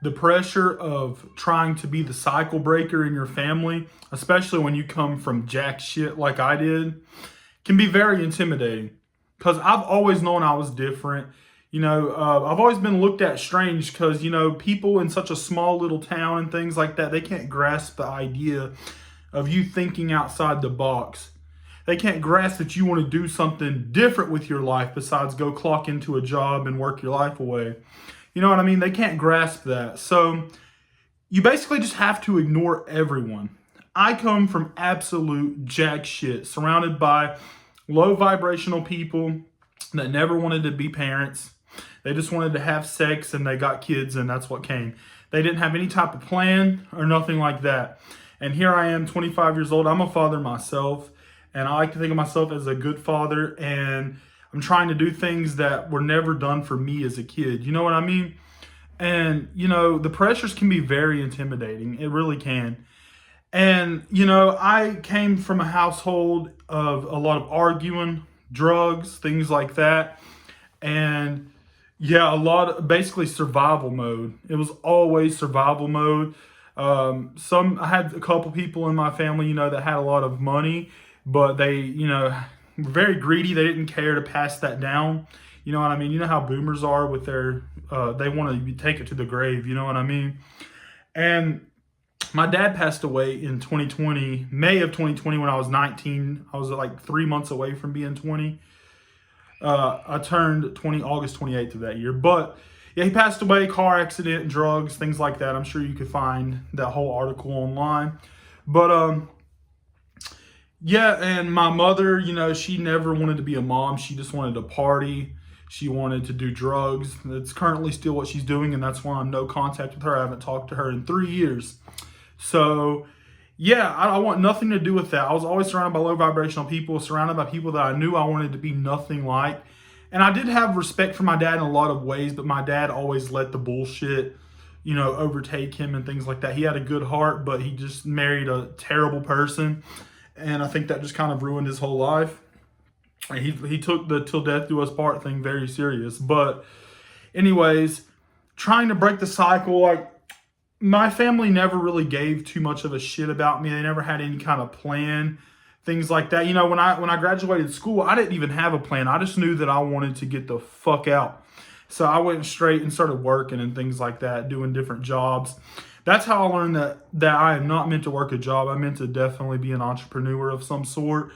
the pressure of trying to be the cycle breaker in your family, especially when you come from jack shit like I did, can be very intimidating. Because I've always known I was different. I've always been looked at strange because, people in such a small little town and things like that, they can't grasp the idea of you thinking outside the box. They can't grasp that you want to do something different with your life besides go clock into a job and work your life away. You know what I mean? They can't grasp that. So you basically just have to ignore everyone. I come from absolute jack shit, surrounded by low vibrational people that never wanted to be parents. They just wanted to have sex and they got kids and that's what came. They didn't have any type of plan or nothing like that. And here I am, 25 years old. I'm a father myself, and I like to think of myself as a good father, and I'm trying to do things that were never done for me as a kid. You know what I mean? And, the pressures can be very intimidating. It really can. And, I came from a household of a lot of arguing, drugs, things like that. And yeah, basically survival mode. It was always survival mode. I had a couple people in my family, that had a lot of money, but they, were very greedy. They didn't care to pass that down. You know what I mean? You know how boomers are with their, they want to take it to the grave. You know what I mean? And my dad passed away in 2020, May of 2020 when I was 19. I was like 3 months away from being 20. I turned 20 August 28th of that year. But yeah, he passed away, car accident, drugs, things like that. I'm sure you could find that whole article online. But yeah, and my mother, she never wanted to be a mom. She just wanted to party. She wanted to do drugs. That's currently still what she's doing, and that's why I'm no contact with her. I haven't talked to her in 3 years. So yeah, I want nothing to do with that. I was always surrounded by low vibrational people, surrounded by people that I knew I wanted to be nothing like. And I did have respect for my dad in a lot of ways, but my dad always let the bullshit, overtake him and things like that. He had a good heart, but he just married a terrible person. And I think that just kind of ruined his whole life. He took the till death do us part thing very serious. But anyways, trying to break the cycle, like, my family never really gave too much of a shit about me. They never had any kind of plan, things like that. When I graduated school, I didn't even have a plan. I just knew that I wanted to get the fuck out. So I went straight and started working and things like that, doing different jobs. That's how I learned that I am not meant to work a job. I'm meant to definitely be an entrepreneur of some sort.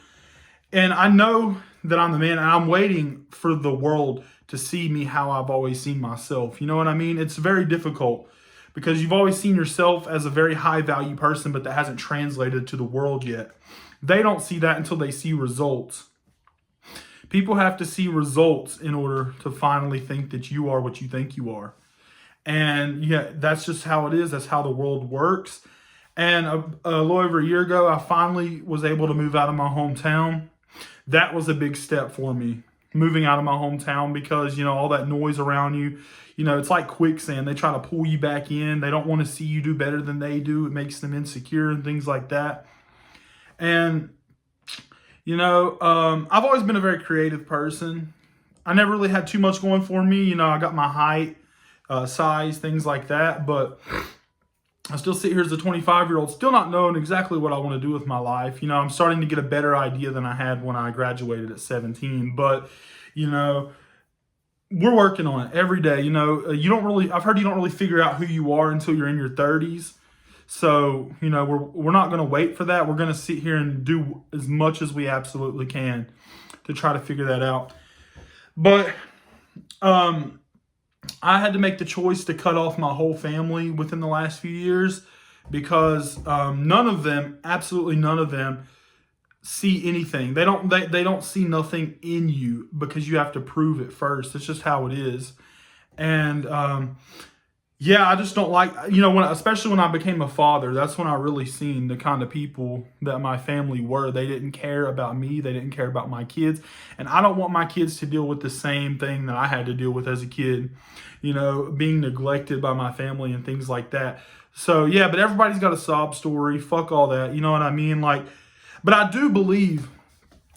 And I know that I'm the man, and I'm waiting for the world to see me how I've always seen myself. You know what I mean? It's very difficult because you've always seen yourself as a very high value person, but that hasn't translated to the world yet. They don't see that until they see results. People have to see results in order to finally think that you are what you think you are. And yeah, that's just how it is. That's how the world works. And a little over a year ago, I finally was able to move out of my hometown. That was a big step for me, moving out of my hometown, because, all that noise around you, it's like quicksand. They try to pull you back in. They don't want to see you do better than they do. It makes them insecure and things like that. And, I've always been a very creative person. I never really had too much going for me. I got my height, size, things like that. But I still sit here as a 25-year-old, still not knowing exactly what I want to do with my life. I'm starting to get a better idea than I had when I graduated at 17. But, we're working on it every day. I've heard you don't really figure out who you are until you're in your 30s. So, we're not going to wait for that. We're going to sit here and do as much as we absolutely can to try to figure that out. But, I had to make the choice to cut off my whole family within the last few years because absolutely none of them see anything. They don't see nothing in you because you have to prove it first. It's just how it is. And yeah, I just don't like, especially when I became a father, that's when I really seen the kind of people that my family were. They didn't care about me. They didn't care about my kids. And I don't want my kids to deal with the same thing that I had to deal with as a kid, being neglected by my family and things like that. So yeah, but everybody's got a sob story. Fuck all that. You know what I mean? But I do believe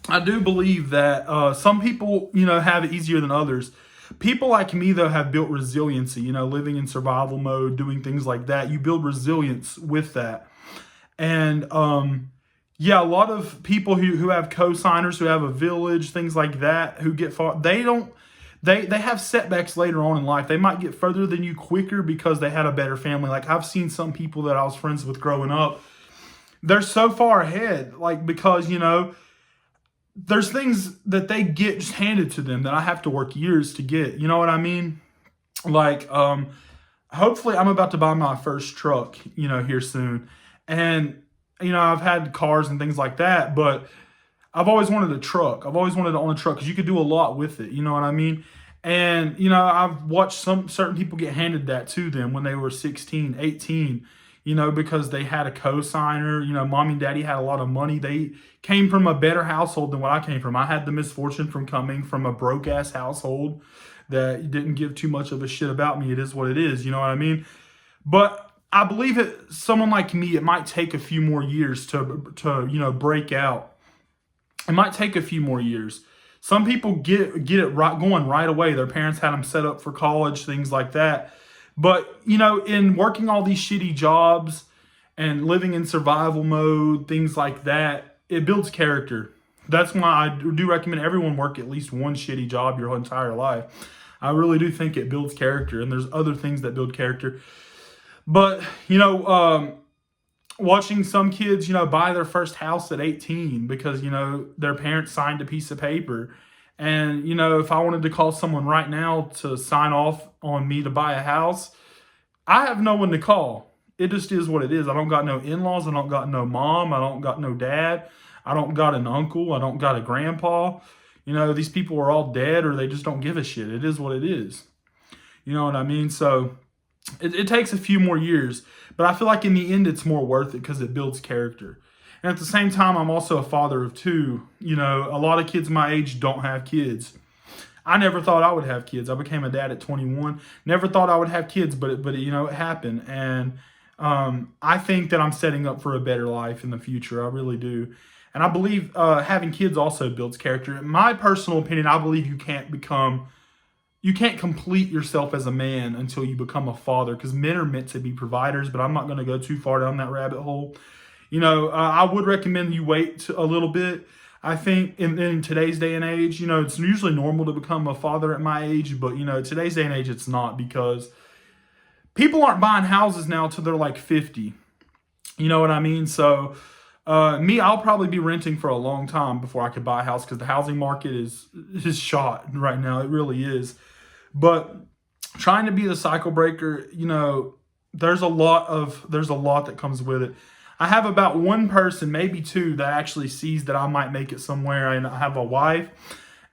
that some people, have it easier than others. People like me, though, have built resiliency, living in survival mode, doing things like that. You build resilience with that. And yeah, a lot of people who have co-signers, who have a village, things like that, who get far, they have setbacks later on in life. They might get further than you quicker because they had a better family. Like, I've seen some people that I was friends with growing up, they're so far ahead, like, because, there's things that they get just handed to them that I have to work years to get. You know what I mean? Like, hopefully I'm about to buy my first truck, here soon. And, I've had cars and things like that, but I've always wanted a truck. I've always wanted to own a truck because you could do a lot with it. You know what I mean? And, I've watched some certain people get handed that to them when they were 16, 18, because they had a co-signer. Mommy and daddy had a lot of money. They came from a better household than what I came from. I had the misfortune from coming from a broke-ass household that didn't give too much of a shit about me. It is what it is. You know what I mean? But I believe that someone like me, it might take a few more years to break out. It might take a few more years. Some people get it right going right away. Their parents had them set up for college, things like that. But, in working all these shitty jobs and living in survival mode, things like that, it builds character. That's why I do recommend everyone work at least one shitty job your entire life. I really do think it builds character, and there's other things that build character. But, watching some kids, buy their first house at 18 because, their parents signed a piece of paper. And, if I wanted to call someone right now to sign off on me to buy a house, I have no one to call. It just is what it is. I don't got no in-laws. I don't got no mom. I don't got no dad. I don't got an uncle. I don't got a grandpa. These people are all dead or they just don't give a shit. It is what it is. You know what I mean? So it takes a few more years, but I feel like in the end it's more worth it because it builds character. And at the same time, I'm also a father of two. A lot of kids my age don't have kids. I never thought I would have kids. I became a dad at 21. Never thought I would have kids, but it happened. And I think that I'm setting up for a better life in the future. I really do. And I believe having kids also builds character. In my personal opinion, I believe you can't complete yourself as a man until you become a father, because men are meant to be providers, but I'm not going to go too far down that rabbit hole. I would recommend you wait a little bit. I think in today's day and age, it's usually normal to become a father at my age, but, today's day and age, it's not, because people aren't buying houses now till they're like 50. You know what I mean? So I'll probably be renting for a long time before I could buy a house because the housing market is shot right now. It really is. But trying to be the cycle breaker, there's a lot that comes with it. I have about one person, maybe two, that actually sees that I might make it somewhere. And I have a wife,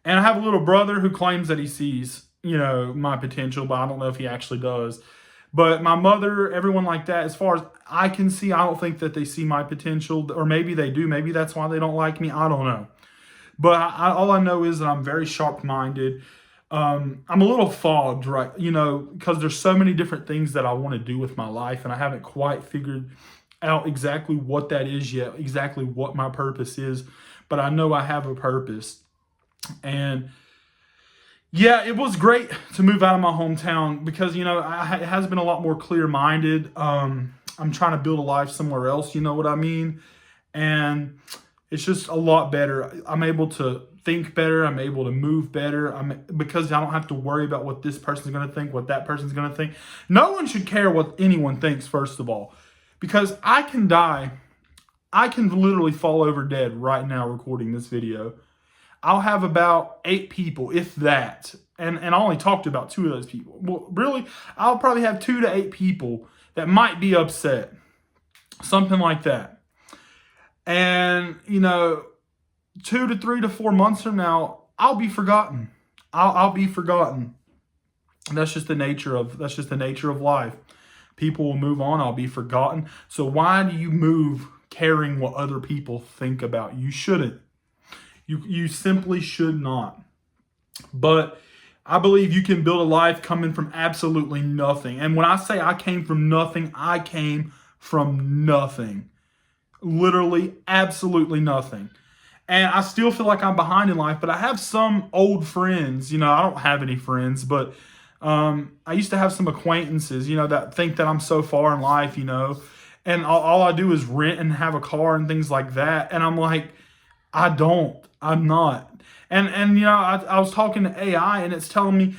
and I have a little brother who claims that he sees, my potential, but I don't know if he actually does. But my mother, everyone like that, as far as I can see, I don't think that they see my potential, or maybe they do. Maybe that's why they don't like me. I don't know. But all I know is that I'm very sharp-minded. I'm a little fogged, right? Because there's so many different things that I want to do with my life, and I haven't quite figured out exactly what that is yet, exactly what my purpose is. But I know I have a purpose. And yeah, it was great to move out of my hometown because, it has been a lot more clear-minded. I'm trying to build a life somewhere else, you know what I mean? And it's just a lot better. I'm able to think better. I'm able to move better. Because I don't have to worry about what this person's going to think, what that person's going to think. No one should care what anyone thinks, first of all. Because I can die. I can literally fall over dead right now recording this video. I'll have about 8 people, if that. And I only talked to about 2 of those people. Well, really, I'll probably have 2 to 8 people that might be upset. Something like that. And, 2 to 3 to 4 months from now, I'll be forgotten. I'll be forgotten. That's just the nature of life. People will move on. I'll be forgotten. So why do you move caring what other people think about you? You shouldn't. You simply should not. But I believe you can build a life coming from absolutely nothing. And when I say I came from nothing, I came from nothing. Literally, absolutely nothing. And I still feel like I'm behind in life, but I have some old friends. I don't have any friends, but I used to have some acquaintances, that think that I'm so far in life, and all I do is rent and have a car and things like that. And I'm like, I'm not. And I was talking to AI and it's telling me,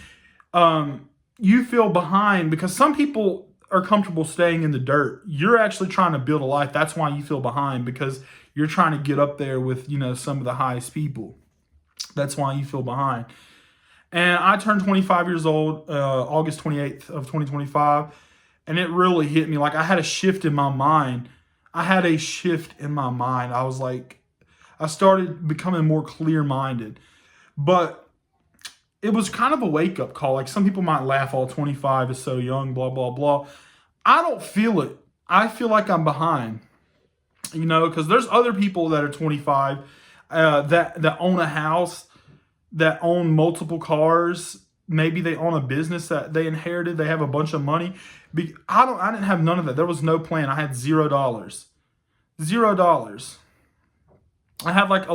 you feel behind because some people are comfortable staying in the dirt. You're actually trying to build a life. That's why you feel behind, because you're trying to get up there with, some of the highest people. That's why you feel behind. And I turned 25 years old, August 28th of 2025. And it really hit me. Like, I had a shift in my mind. I was like, I started becoming more clear-minded. But it was kind of a wake-up call. Like, some people might laugh, all 25 is so young, blah, blah, blah. I don't feel it. I feel like I'm behind. Because there's other people that are 25 that own a house, that own multiple cars. Maybe they own a business that they inherited. They have a bunch of money. I didn't have none of that. There was no plan. I had $0. $0. I had like a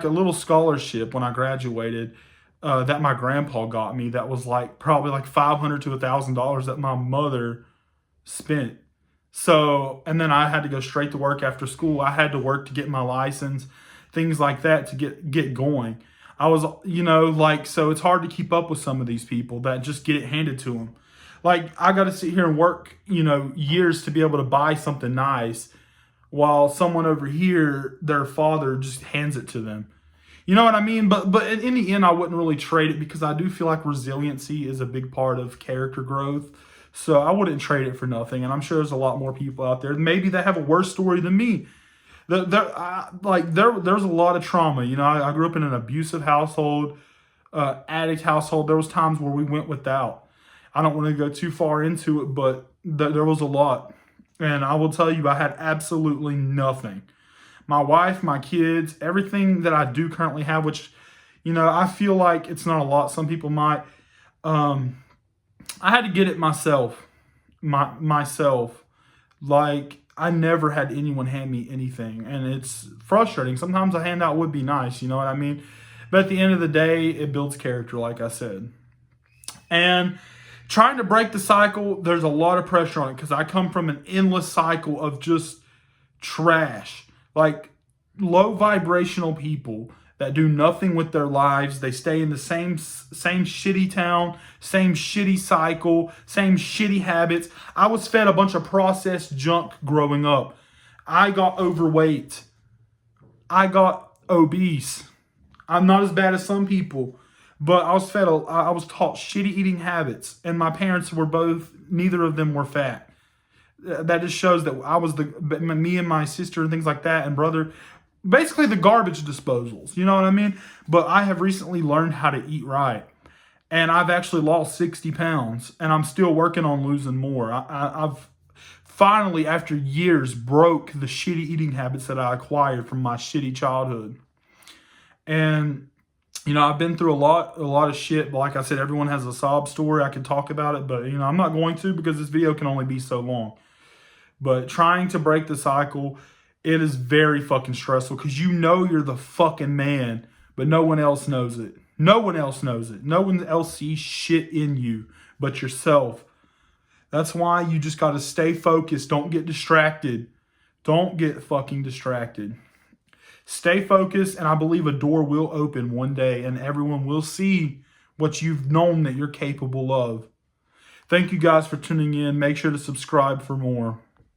little scholarship when I graduated that my grandpa got me. That was like probably like $500 to $1,000 that my mother spent. So, and then I had to go straight to work after school. I had to work to get my license, things like that to get going. I was, so it's hard to keep up with some of these people that just get it handed to them. Like, I got to sit here and work, years to be able to buy something nice, while someone over here, their father just hands it to them. You know what I mean? But in the end, I wouldn't really trade it, because I do feel like resiliency is a big part of character growth. So I wouldn't trade it for nothing. And I'm sure there's a lot more people out there, maybe that have a worse story than me. There's a lot of trauma. I grew up in an abusive household, addict household. There was times where we went without. I don't want to go too far into it, but there was a lot. And I will tell you, I had absolutely nothing. My wife, my kids, everything that I do currently have, which, I feel like it's not a lot. Some people might. I had to get it myself. Myself. Like, I never had anyone hand me anything. And it's frustrating. Sometimes a handout would be nice, you know what I mean? But at the end of the day, it builds character, like I said. And trying to break the cycle, there's a lot of pressure on it, because I come from an endless cycle of just trash. Like, low vibrational people that do nothing with their lives. They stay in the same shitty town, same shitty cycle, same shitty habits. I was fed a bunch of processed junk growing up. I got overweight. I got obese. I'm not as bad as some people, but I was taught shitty eating habits, and my parents were neither of them were fat. That just shows that me and my sister and things like that, and brother, basically the garbage disposals, you know what I mean? But I have recently learned how to eat right. And I've actually lost 60 pounds, and I'm still working on losing more. I've finally, after years, broke the shitty eating habits that I acquired from my shitty childhood. And, I've been through a lot of shit. But like I said, everyone has a sob story. I can talk about it, but, I'm not going to, because this video can only be so long. But trying to break the cycle, it is very fucking stressful, because you're the fucking man, but no one else knows it. No one else knows it. No one else sees shit in you but yourself. That's why you just got to stay focused. Don't get distracted. Don't get fucking distracted. Stay focused, and I believe a door will open one day, and everyone will see what you've known that you're capable of. Thank you guys for tuning in. Make sure to subscribe for more.